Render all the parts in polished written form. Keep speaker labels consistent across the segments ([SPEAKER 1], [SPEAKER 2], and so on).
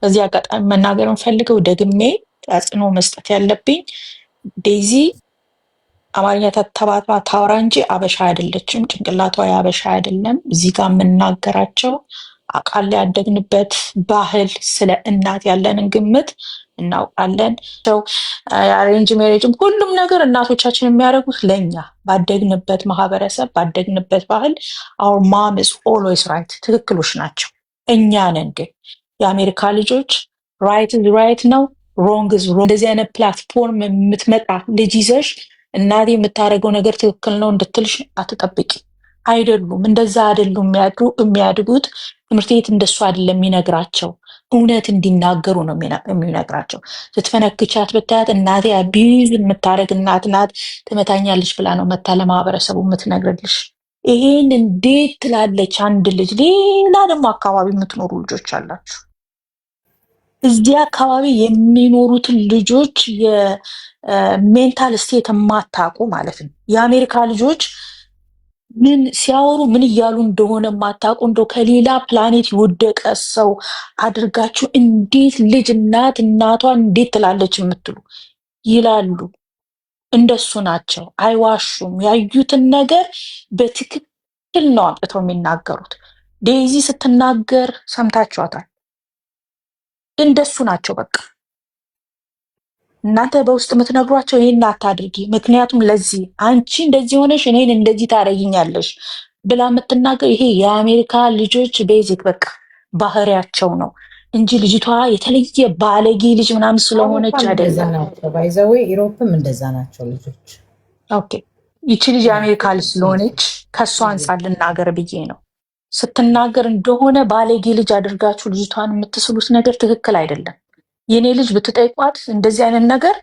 [SPEAKER 1] በዚህ አጋጣሚ መናገር የምፈልገው ደግሜ ተጽዕኖ መስጠት ያለብኝ ዴዚ አማርኛ ተባብራ ታውራ እንጂ አበሻ አይደለችም። ጭንቅላቷ የአበሻ አይደለም። እዚህ ጋር የምናገራቸው አቃል ያደግንበት ባህል ስለ እናት ያለንን ግምት እናውቃለን። ሰው አሬንጅ ሜሬጅም ሁሉም ነገር እናቶቻችን የሚያደርጉት ለኛ ባደግንበት ማህበረሰብ ባደግንበት ባህል our mom is always right ትክክሎች ናቸው። እኛ ነን ግን የአሜሪካ ልጆች ራይት is ራይት ነው ሮንግ is ሮንግ። እንደዚህ አይነት ፕላትፎርም የምትመጣ ልጅ ይዘሽ እናቴ የምታደርገው ነገር ትክክል ነው እንድትልሽ አትጠብቂ። አይደሉም፣ እንደዛ አይደሉም የሚያድጉት። ትምህርት ቤት እንደሱ አይደለም የሚነግራቸው፣ እውነት እንዲናገሩ ነው የሚነግራቸው። ስትፈነክቻት ብታያት እናቴ አቢዩዝ የምታደርግ እናት ናት ትመታኛለች ብላ ነው መታ ለማህበረሰቡ የምትነግርልሽ። ይሄን እንዴት ትላለች አንድ ልጅ? ሌላ ደግሞ አካባቢ የምትኖሩ ልጆች አላችሁ። እዚህ አካባቢ የሚኖሩትን ልጆች የሜንታል ስቴት የማታውቁ ማለት ነው። የአሜሪካ ልጆች ምን ሲያወሩ ምን እያሉ እንደሆነ የማታውቁ እንደው ከሌላ ፕላኔት የወደቀ ሰው አድርጋችሁ እንዴት ልጅ እናቷን እንዴት ትላለች የምትሉ ይላሉ። እንደሱ ናቸው፣ አይዋሹም። ያዩትን ነገር በትክክል ነው አምጥተው የሚናገሩት። ዴዚ ስትናገር ሰምታችኋታል። እንደሱ ናቸው። በቃ እናንተ በውስጥ የምትነግሯቸው ይሄን አታድርጊ፣ ምክንያቱም ለዚህ አንቺ እንደዚህ ሆነሽ እኔን እንደዚህ ታደርጊኛለሽ ብላ የምትናገር ይሄ የአሜሪካ ልጆች ቤዚክ በቃ ባህሪያቸው ነው እንጂ ልጅቷ የተለየ ባለጌ ልጅ ምናምን ስለሆነች አይደለም።
[SPEAKER 2] ባይዘዌ ኢሮፕም እንደዛ ናቸው ልጆች።
[SPEAKER 1] ኦኬ ይቺ ልጅ የአሜሪካ ልጅ ስለሆነች ከእሷ አንጻር ልናገር ብዬ ነው። ስትናገር እንደሆነ ባለጌ ልጅ አድርጋችሁ ልጅቷን የምትስሉት ነገር ትክክል አይደለም። የኔ ልጅ ብትጠይቋት እንደዚህ አይነት ነገር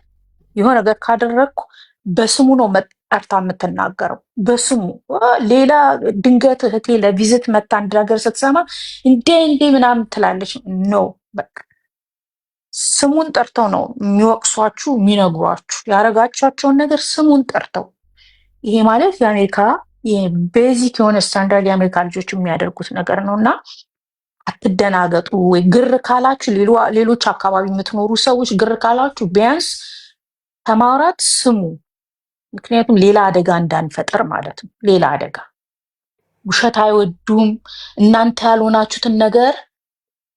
[SPEAKER 1] የሆነ ነገር ካደረግኩ በስሙ ነው መጠርታ የምትናገረው፣ በስሙ። ሌላ ድንገት እህቴ ለቪዝት መታ አንድ ነገር ስትሰማ እንዴ ምናምን ትላለች። ኖ በቃ ስሙን ጠርተው ነው የሚወቅሷችሁ የሚነግሯችሁ፣ ያረጋቻቸውን ነገር ስሙን ጠርተው። ይሄ ማለት የአሜሪካ ቤዚክ የሆነ ስታንዳርድ የአሜሪካ ልጆች የሚያደርጉት ነገር ነው እና አትደናገጡ። ወይ ግር ካላችሁ ሌሎች አካባቢ የምትኖሩ ሰዎች ግር ካላችሁ ቢያንስ ከማውራት ስሙ። ምክንያቱም ሌላ አደጋ እንዳንፈጠር ማለት ነው። ሌላ አደጋ። ውሸት አይወዱም። እናንተ ያልሆናችሁትን ነገር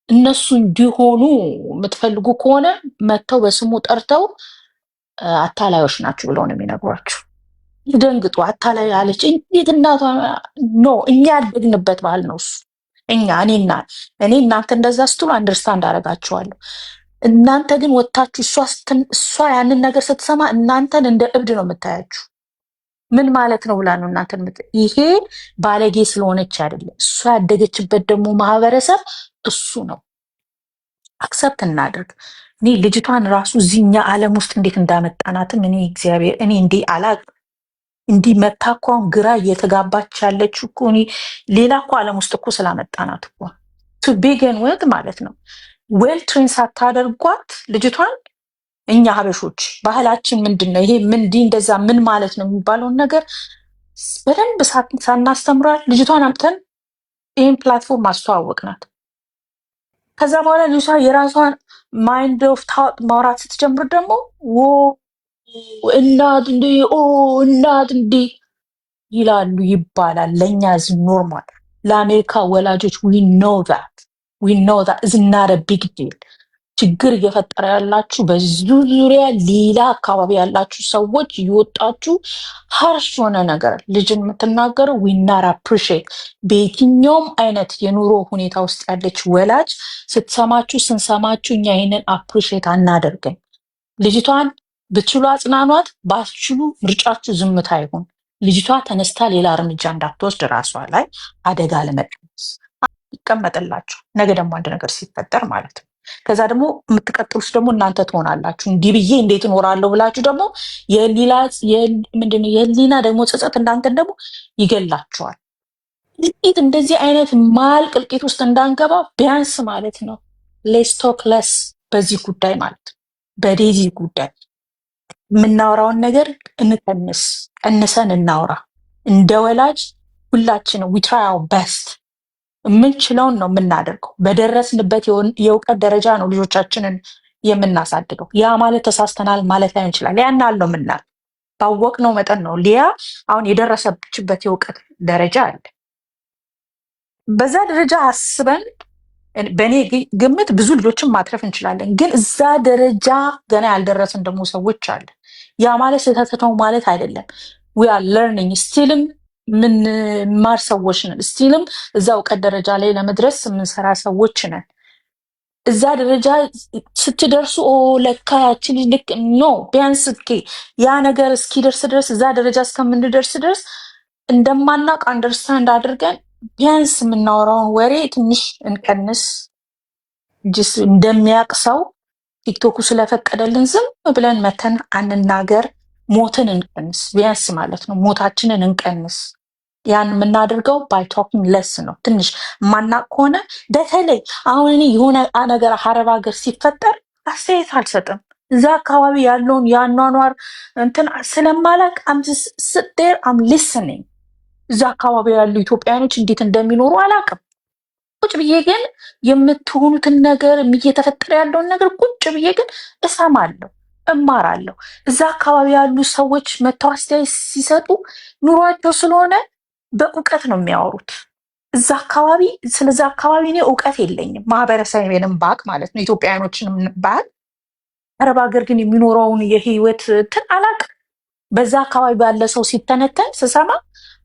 [SPEAKER 1] እነሱ እንዲሆኑ የምትፈልጉ ከሆነ መጥተው በስሙ ጠርተው አታላዮች ናችሁ ብለው ነው የሚነግሯችሁ። ይደንግጡ። አታላይ አለች እንዴት እናቷ ኖ እኛ ያደግንበት ባህል ነው እሱ። እኔ እናንተ እንደዛ ስትሉ አንደርስታንድ አደርጋችኋለሁ። እናንተ ግን ወታችሁ እሷ ያንን ነገር ስትሰማ እናንተን እንደ እብድ ነው የምታያችሁ። ምን ማለት ነው ብላ ነው እናንተን ይሄ ባለጌ ስለሆነች አይደለም። እሷ ያደገችበት ደግሞ ማህበረሰብ እሱ ነው። አክሰፕት እናድርግ። እኔ ልጅቷን ራሱ እዚህኛ ዓለም ውስጥ እንዴት እንዳመጣናትም እኔ እግዚአብሔር እኔ እንዴ አላቅም። እንዲህ መታ እኮ አሁን ግራ እየተጋባች ያለችው እኮ እኔ ሌላ እኮ ዓለም ውስጥ እኮ ስላመጣናት እኮ ቱ ቢገን ወት ማለት ነው። ዌል ትሬን ሳታደርጓት ልጅቷን እኛ ሀበሾች ባህላችን ምንድን ነው ይሄ ምንድን እንደዛ ምን ማለት ነው የሚባለውን ነገር በደንብ ሳናስተምራል ልጅቷን አምጥተን ይህን ፕላትፎርም ማስተዋወቅናት። ከዛ በኋላ ልጅቷ የራሷን ማይንድ ኦፍ ታውት ማውራት ስትጀምር ደግሞ እናት እንዴ ይላሉ ይባላል። ለእኛ ዝ ኖርማል፣ ለአሜሪካ ወላጆች ዊ ኖ ዛት ኢዝ ናት አ ቢግ ዲል። ችግር እየፈጠረ ያላችሁ በዙ ዙሪያ ሌላ አካባቢ ያላችሁ ሰዎች እየወጣችሁ ሀርሽ የሆነ ነገር ልጅን የምትናገረው ዊ ናት አፕሪሺየት። በየትኛውም አይነት የኑሮ ሁኔታ ውስጥ ያለች ወላጅ ስትሰማችሁ ስንሰማችሁ እኛ ይህንን አፕሪሺየት አናደርግም። ልጅቷን ብትችሉ አጽናኗት፣ ባትችሉ ምርጫችሁ ዝምታ ይሁን። ልጅቷ ተነስታ ሌላ እርምጃ እንዳትወስድ ራሷ ላይ አደጋ ለመቀነስ ይቀመጥላችሁ። ነገ ደግሞ አንድ ነገር ሲፈጠር ማለት ነው። ከዛ ደግሞ የምትቀጥሉት ደግሞ እናንተ ትሆናላችሁ። እንዲህ ብዬ እንዴት እኖራለሁ ብላችሁ ደግሞ የህሊና ደግሞ ጸጸት እናንተን ደግሞ ይገላችኋል። ጥቂት እንደዚህ አይነት ማልቅ እልቂት ውስጥ እንዳንገባ ቢያንስ ማለት ነው ሌስ ቶክ ለስ በዚህ ጉዳይ ማለት ነው። በዴዚ ጉዳይ የምናወራውን ነገር ቀንሰን እናውራ። እንደ ወላጅ ሁላችን ዊ ትራይ አወር ቤስት የምንችለውን ነው የምናደርገው። በደረስንበት የእውቀት ደረጃ ነው ልጆቻችንን የምናሳድገው። ያ ማለት ተሳስተናል ማለት ላይሆን ይችላል። ያን አለው ምናል ባወቅነው መጠን ነው። ሊያ አሁን የደረሰችበት የእውቀት ደረጃ አለ። በዛ ደረጃ አስበን በእኔ ግምት ብዙ ልጆችን ማትረፍ እንችላለን። ግን እዛ ደረጃ ገና ያልደረስን ደግሞ ሰዎች አለ። ያ ማለት ስህተት ነው ማለት አይደለም። ዊ አር ለርኒንግ ስቲልም ምንማር ሰዎች ነን። ስቲልም እዛ እውቀት ደረጃ ላይ ለመድረስ የምንሰራ ሰዎች ነን። እዛ ደረጃ ስትደርሱ ለካ ያችን ልክ ኖ ቢያንስ ያ ነገር እስኪደርስ ድረስ እዛ ደረጃ እስከምንደርስ ድረስ እንደማናቅ አንደርስታንድ አድርገን ቢያንስ የምናወራውን ወሬ ትንሽ እንቀንስ። ጅስ እንደሚያውቅ ሰው ቲክቶኩ ስለፈቀደልን ዝም ብለን መተን አንናገር። ሞትን እንቀንስ፣ ቢያንስ ማለት ነው ሞታችንን እንቀንስ። ያን የምናደርገው ባይ ቶኪንግ ለስ ነው። ትንሽ ማናቅ ከሆነ በተለይ አሁን እኔ የሆነ ነገር አረብ ሀገር ሲፈጠር አስተያየት አልሰጥም። እዛ አካባቢ ያለውን የአኗኗር እንትን ስለማላቅ ስጤር አም ሊስኒንግ። እዛ አካባቢ ያሉ ኢትዮጵያኖች እንዴት እንደሚኖሩ አላቅም። ቁጭ ብዬ ግን የምትሆኑትን ነገር እየተፈጠረ ያለውን ነገር ቁጭ ብዬ ግን እሰማለሁ፣ እማራለሁ። እዛ አካባቢ ያሉ ሰዎች መተው አስተያየት ሲሰጡ ኑሯቸው ስለሆነ በእውቀት ነው የሚያወሩት። እዛ አካባቢ ስለዛ አካባቢ እኔ እውቀት የለኝም። ማህበረሰብንም ባቅ ማለት ነው ኢትዮጵያውያኖችንም ባቅ። አረብ ሀገር ግን የሚኖረውን የህይወት እንትን አላቅም። በዛ አካባቢ ባለ ሰው ሲተነተን ስሰማ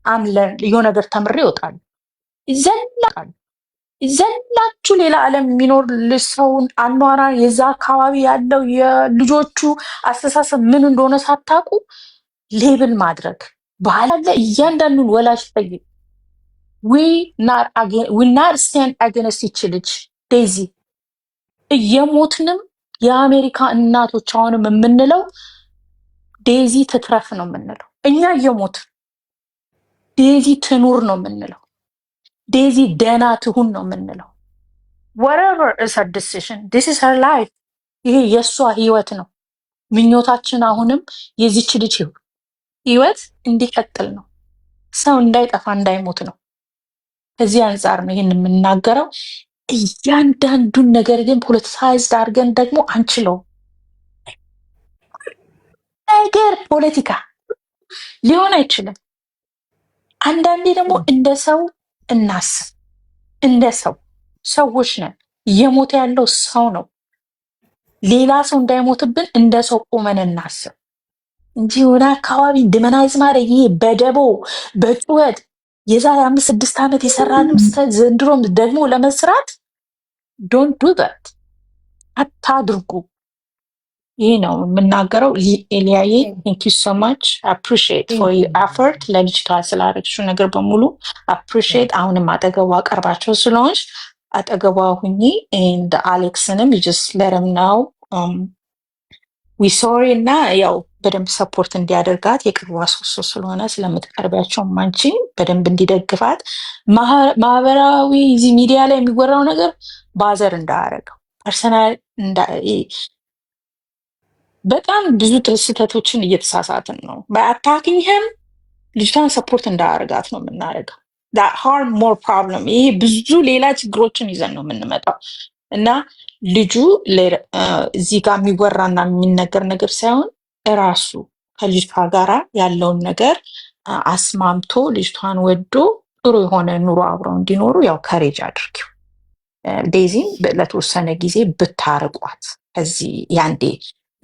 [SPEAKER 1] አምለን የሆነ ነገር ተምሬ ይወጣሉ። ዘላችሁ ሌላ ዓለም የሚኖር ሰውን አኗራ የዛ አካባቢ ያለው የልጆቹ አስተሳሰብ ምን እንደሆነ ሳታውቁ ሌብል ማድረግ ባህል አለ። እያንዳንዱን ወላጅ ጠይቅ። ዊናር ስታንድ አገነስት ይች ልጅ ዴዚ እየሞትንም የአሜሪካ እናቶች አሁንም የምንለው ዴዚ ትትረፍ ነው የምንለው። እኛ እየሞት ዴዚ ትኑር ነው የምንለው። ዴዚ ደህና ትሁን ነው የምንለው። whatever is her decision, this is her life. ይሄ የእሷ ህይወት ነው። ምኞታችን አሁንም የዚች ልጅ ህይወት እንዲቀጥል ነው። ሰው እንዳይጠፋ እንዳይሞት ነው። ከዚህ አንጻር ነው ይህን የምናገረው። እያንዳንዱን ነገር ግን ፖለቲሳይዝድ አድርገን ደግሞ አንችለው። ነገር ፖለቲካ ሊሆን አይችልም። አንዳንዴ ደግሞ እንደ ሰው እናስብ። እንደ ሰዎች ነን። እየሞተ ያለው ሰው ነው። ሌላ ሰው እንዳይሞትብን እንደ ሰው ቆመን እናስብ እንጂ የሆነ አካባቢ ድመናይዝ ማድረግ ይሄ በደቦ በጩኸት የዛሬ 5-6 ዓመት የሰራንም ዘንድሮም ደግሞ ለመስራት ዶንት ዱ ዛት፣ አታድርጉ። ይህ ነው የምናገረው። ኤልያዬ ቴንክ ዩ ሶ ማች አፕሪሺየት ፎር ዩ ኤፈርት ለልጅቷ ስላደረግሽው ነገር በሙሉ አፕሪሺየት። አሁንም አጠገቧ ቀርባቸው ስለሆንሽ አጠገቧ ሁኚ። ኤንድ አሌክስንም ጀስት ለረም ናው ዊ ሶሪ እና ያው በደንብ ሰፖርት እንዲያደርጋት የቅርቧ ሶሶ ስለሆነ ስለምትቀርቢያቸው አንቺን በደንብ እንዲደግፋት። ማህበራዊ እዚህ ሚዲያ ላይ የሚወራው ነገር ባዘር እንዳያደርገው ፐርሰናል በጣም ብዙ ስህተቶችን እየተሳሳትን ነው። በአታኪንግም ልጅቷን ሰፖርት እንዳያደርጋት ነው የምናደርገው። ሃርም ሞር ፕሮብለም። ይሄ ብዙ ሌላ ችግሮችን ይዘን ነው የምንመጣው እና ልጁ እዚህ ጋር የሚወራና የሚነገር ነገር ሳይሆን እራሱ ከልጅቷ ጋራ ያለውን ነገር አስማምቶ ልጅቷን ወዶ ጥሩ የሆነ ኑሮ አብረው እንዲኖሩ ያው ከሬጅ አድርጊው። ዴዚም ለተወሰነ ጊዜ ብታርቋት ከዚህ ያንዴ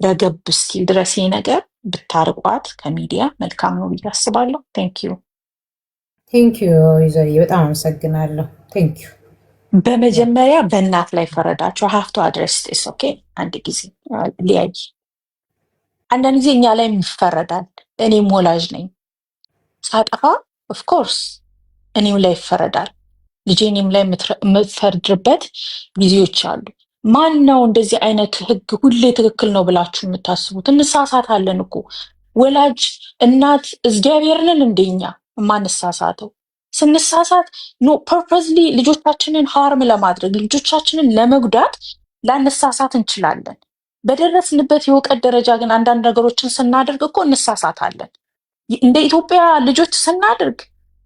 [SPEAKER 1] ረገብ እስኪል ድረስ ይሄ ነገር ብታርቋት ከሚዲያ መልካም ነው ብዬ አስባለሁ። ቴንክ ዩ
[SPEAKER 2] ይዘርዬ፣ በጣም አመሰግናለሁ። ቴንክ ዩ።
[SPEAKER 1] በመጀመሪያ በእናት ላይ ፈረዳቸው። ሀፍቶ አድረስ ስ ኦኬ። አንድ ጊዜ ሊያይ አንዳንድ ጊዜ እኛ ላይ ይፈረዳል። እኔም ወላጅ ነኝ። ሳጠፋ ኦፍኮርስ እኔም ላይ ይፈረዳል። ልጄ እኔም ላይ የምትፈርድበት ጊዜዎች አሉ። ማን ነው እንደዚህ አይነት ህግ ሁሌ ትክክል ነው ብላችሁ የምታስቡት? እንሳሳታለን እኮ ወላጅ እናት እግዚአብሔርንን እንደኛ የማንሳሳተው ስንሳሳት ኖ ፐርፐዝሊ ልጆቻችንን ሃርም ለማድረግ ልጆቻችንን ለመጉዳት ላንሳሳት እንችላለን። በደረስንበት የእውቀት ደረጃ ግን አንዳንድ ነገሮችን ስናደርግ እኮ እንሳሳታለን። እንደ ኢትዮጵያ ልጆች ስናደርግ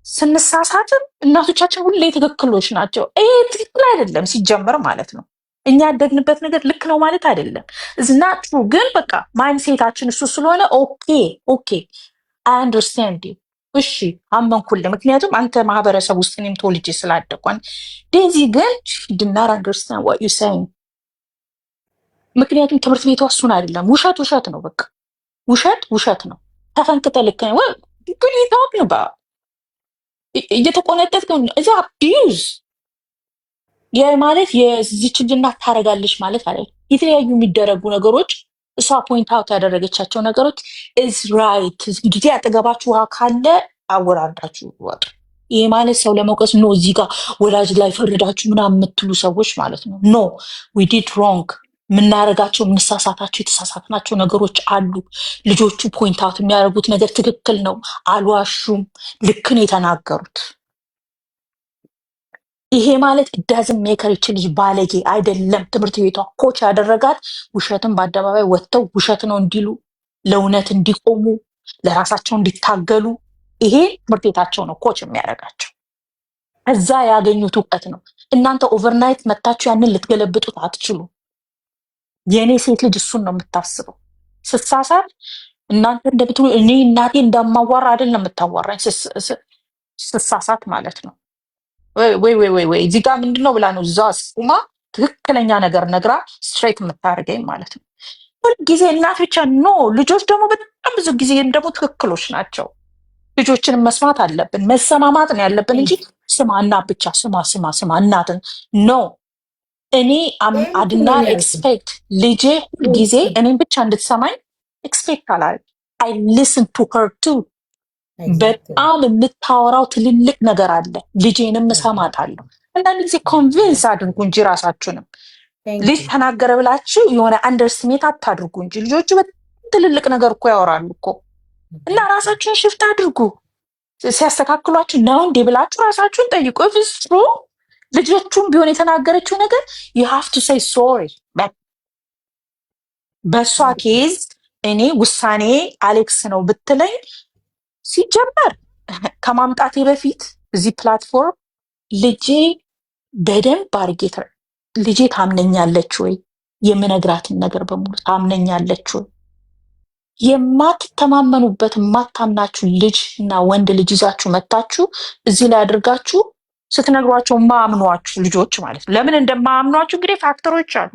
[SPEAKER 1] ስንሳሳትም እናቶቻችን ሁሌ ትክክሎች ናቸው። ይሄ ትክክል አይደለም ሲጀመር ማለት ነው። እኛ ያደግንበት ነገር ልክ ነው ማለት አይደለም። እዝናቱ ግን በቃ ማይንሴታችን እሱ ስለሆነ ኦኬ ኦኬ አይ አንደርስታንድ ዩ እሺ አመንኩልህ። ምክንያቱም አንተ ማህበረሰብ ውስጥ እኔም ተወልጄ ስላደኳን ዴዚ ግን ድናር አንደርስታንድ ዋት ዩ ሳይንግ። ምክንያቱም ትምህርት ቤቷ እሱን አይደለም። ውሸት ውሸት ነው፣ በቃ ውሸት ውሸት ነው። ተፈንክተ ልክ ነው ግን ይታወቅ ባ እየተቆነጠጥክ እዚ አቢዩዝ ማለት የዚች ልጅ እናት ታደርጋለች ማለት አይደለም። የተለያዩ የሚደረጉ ነገሮች እሷ ፖይንት አውት ያደረገቻቸው ነገሮች ኢዝ ራይት። ጊዜ አጠገባችሁ ውሃ ካለ አወራርዳችሁ ወጡ። ይሄ ማለት ሰው ለመውቀስ ኖ እዚህ ጋር ወላጅ ላይ ፈረዳችሁ ምናምን የምትሉ ሰዎች ማለት ነው። ኖ ዊ ዲድ ሮንግ። የምናደርጋቸው የምንሳሳታቸው የተሳሳትናቸው ነገሮች አሉ። ልጆቹ ፖይንት አውት የሚያደርጉት ነገር ትክክል ነው። አልዋሹም፣ ልክ ነው የተናገሩት። ይሄ ማለት ዳዝም ሜከር ይች ልጅ ባለጌ አይደለም። ትምህርት ቤቷ ኮች ያደረጋት ውሸትን በአደባባይ ወጥተው ውሸት ነው እንዲሉ፣ ለእውነት እንዲቆሙ፣ ለራሳቸው እንዲታገሉ። ይሄ ትምህርት ቤታቸው ነው ኮች የሚያደርጋቸው። እዛ ያገኙት እውቀት ነው። እናንተ ኦቨርናይት መታችሁ ያንን ልትገለብጡት አትችሉ። የእኔ ሴት ልጅ እሱን ነው የምታስበው። ስሳሳት እናንተ እንደምትሉ እኔ እናቴ እንደማዋራ አይደለም የምታዋራኝ ስሳሳት ማለት ነው። ወይ እዚህ ጋር ምንድን ነው ብላ ነው እዛ አስቁማ ትክክለኛ ነገር ነግራ ስትሬት የምታደርገኝ ማለት ነው። ሁልጊዜ እናት ብቻ ኖ። ልጆች ደግሞ በጣም ብዙ ጊዜ ደግሞ ትክክሎች ናቸው። ልጆችንም መስማት አለብን፣ መሰማማት ነው ያለብን እንጂ ስማ እናት ብቻ ስማ እናትን ኖ። እኔ አድና ኤክስፔክት ልጄ ሁልጊዜ እኔም ብቻ እንድትሰማኝ ኤክስፔክት አላደርግ። አይ ሊስን ቱ ሄር ቱ። በጣም የምታወራው ትልልቅ ነገር አለ። ልጄንም እሰማታለሁ። አንዳንድ ጊዜ ኮንቪንስ አድርጉ እንጂ ራሳችሁንም ልጅ ተናገረ ብላችሁ የሆነ አንደርስቲሜት አታድርጉ እንጂ ልጆቹ በጣም ትልልቅ ነገር እኮ ያወራሉ እኮ። እና ራሳችሁን ሽፍት አድርጉ። ሲያስተካክሏችሁ ነው እንዴ ብላችሁ ራሳችሁን ጠይቁ። ፍስሩ ልጆቹም ቢሆን የተናገረችው ነገር you have to say sorry። በእሷ ኬዝ እኔ ውሳኔ አሌክስ ነው ብትለኝ ሲጀመር ከማምጣቴ በፊት እዚህ ፕላትፎርም ልጄ በደንብ አድርጌ ልጄ ታምነኛለች ወይ? የምነግራትን ነገር በሙሉ ታምነኛለች ወይ? የማትተማመኑበት የማታምናችሁ ልጅ እና ወንድ ልጅ ይዛችሁ መታችሁ እዚህ ላይ አድርጋችሁ ስትነግሯቸው ማምኗችሁ ልጆች ማለት ነው። ለምን እንደማያምኗችሁ እንግዲህ ፋክተሮች አሉ።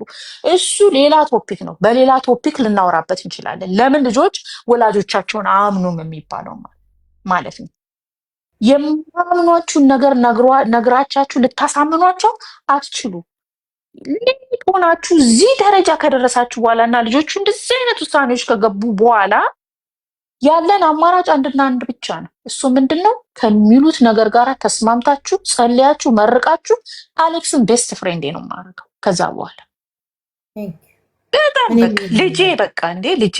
[SPEAKER 1] እሱ ሌላ ቶፒክ ነው። በሌላ ቶፒክ ልናወራበት እንችላለን። ለምን ልጆች ወላጆቻቸውን አያምኑም የሚባለው ማለት ነው። የማምኗችሁን ነገር ነግራቻችሁ ልታሳምኗቸው አትችሉ። ልክ ሆናችሁ እዚህ ደረጃ ከደረሳችሁ በኋላ እና ልጆቹ እንደዚህ አይነት ውሳኔዎች ከገቡ በኋላ ያለን አማራጭ አንድና አንድ ብቻ ነው። እሱ ምንድን ነው? ከሚሉት ነገር ጋር ተስማምታችሁ ጸልያችሁ መርቃችሁ አሌክስን ቤስት ፍሬንዴ ነው የማደርገው። ከዛ በኋላ በጣም በቃ ልጄ በቃ እንዴ ልጄ